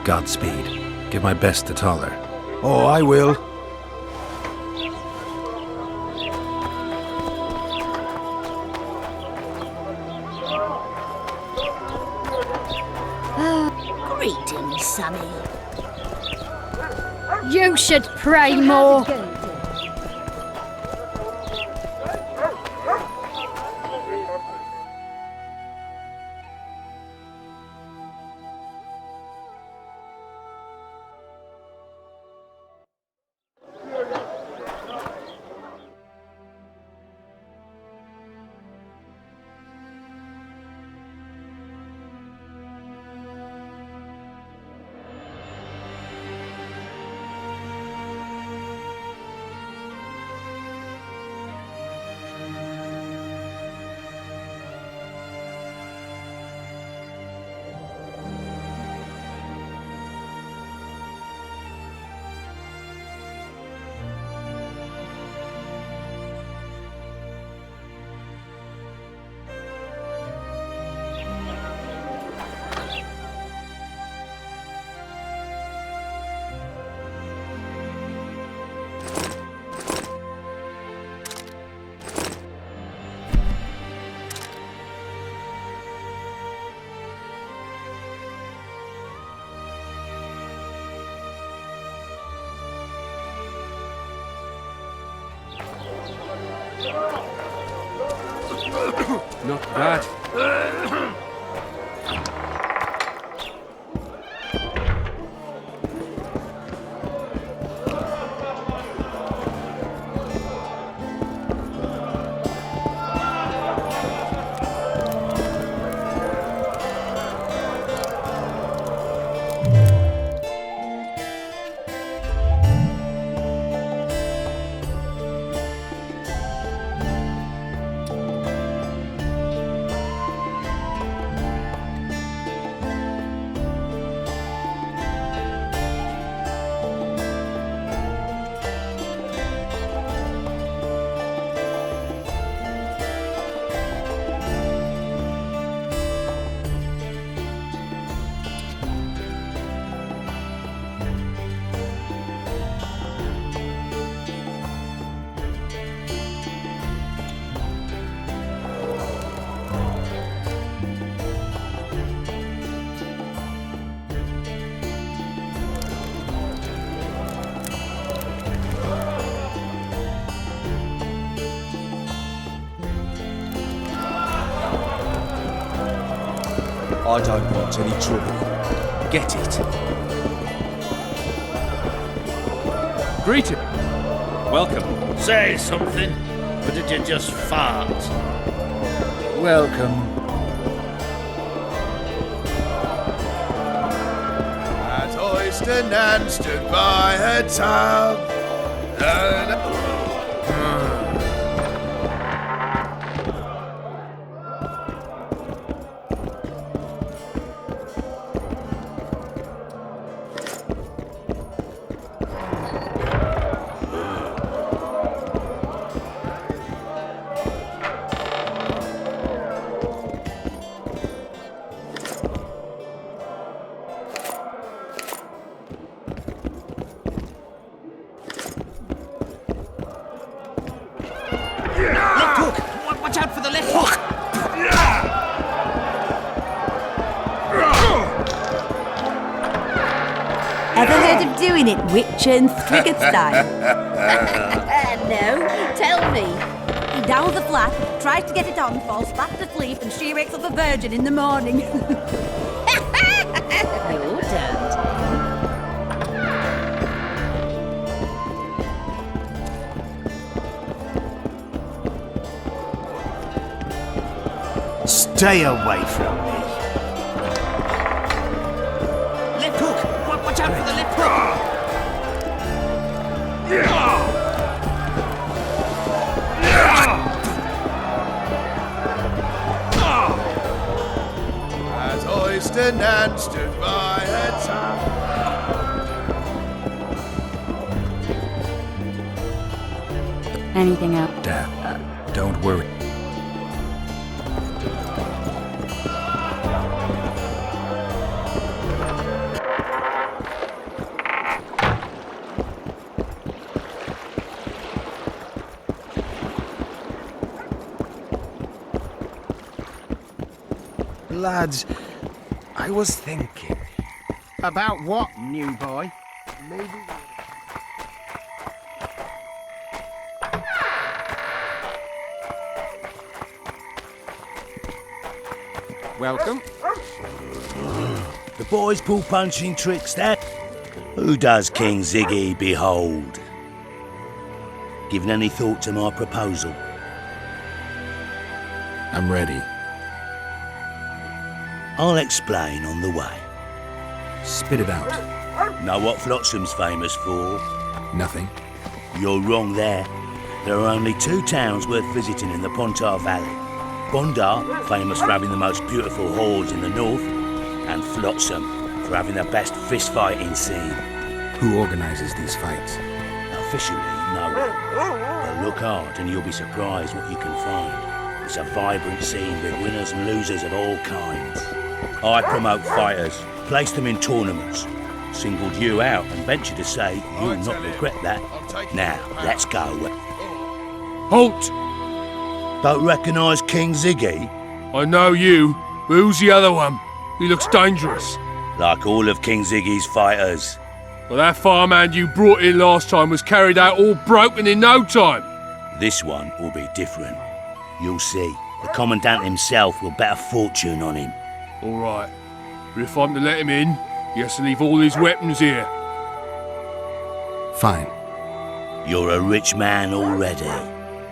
Godspeed. Give my best to Taller. Oh, I will. Greetings, Sammy. You should pray more. Not bad. I don't want any trouble. Get it? Greeting. Welcome. Say something, or did you just fart? Welcome. At Oyster Nan stood by her tub. Watch out for the left hook! Ever heard of doing it witch and Striggett style? No, tell me. He downs the flat, tries to get it on, falls fast asleep, and she wakes up a virgin in the morning. Your turn. Stay away from me. Left hook! Watch out for the left hook! As Oyster Nan stood by her tub. Anything else? Dad, don't worry. Lads, I was thinking. About what, new boy? Maybe. Welcome. The boys pull punching tricks there. Who does King Ziggy behold? Given any thought to my proposal? I'm ready. I'll explain on the way. Spit it out. Know what Flotsam's famous for? Nothing. You're wrong there. There are only two towns worth visiting in the Pontar Valley. Bondar, famous for having the most beautiful halls in the north, and Flotsam, for having the best fist-fighting scene. Who organises these fights? Officially, no one. But look hard and you'll be surprised what you can find. It's a vibrant scene with winners and losers of all kinds. I promote fighters, place them in tournaments. Singled you out and venture to say you'll not regret that. Now, let's go. Halt! Don't recognise King Ziggy? I know you, but who's the other one? He looks dangerous. Like all of King Ziggy's fighters. Well, that farmhand you brought in last time was carried out all broken in no time. This one will be different. You'll see. The Commandant himself will bet a fortune on him. All right. But if I'm to let him in, he has to leave all his weapons here. Fine. You're a rich man already.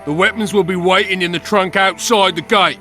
The weapons will be waiting in the trunk outside the gate.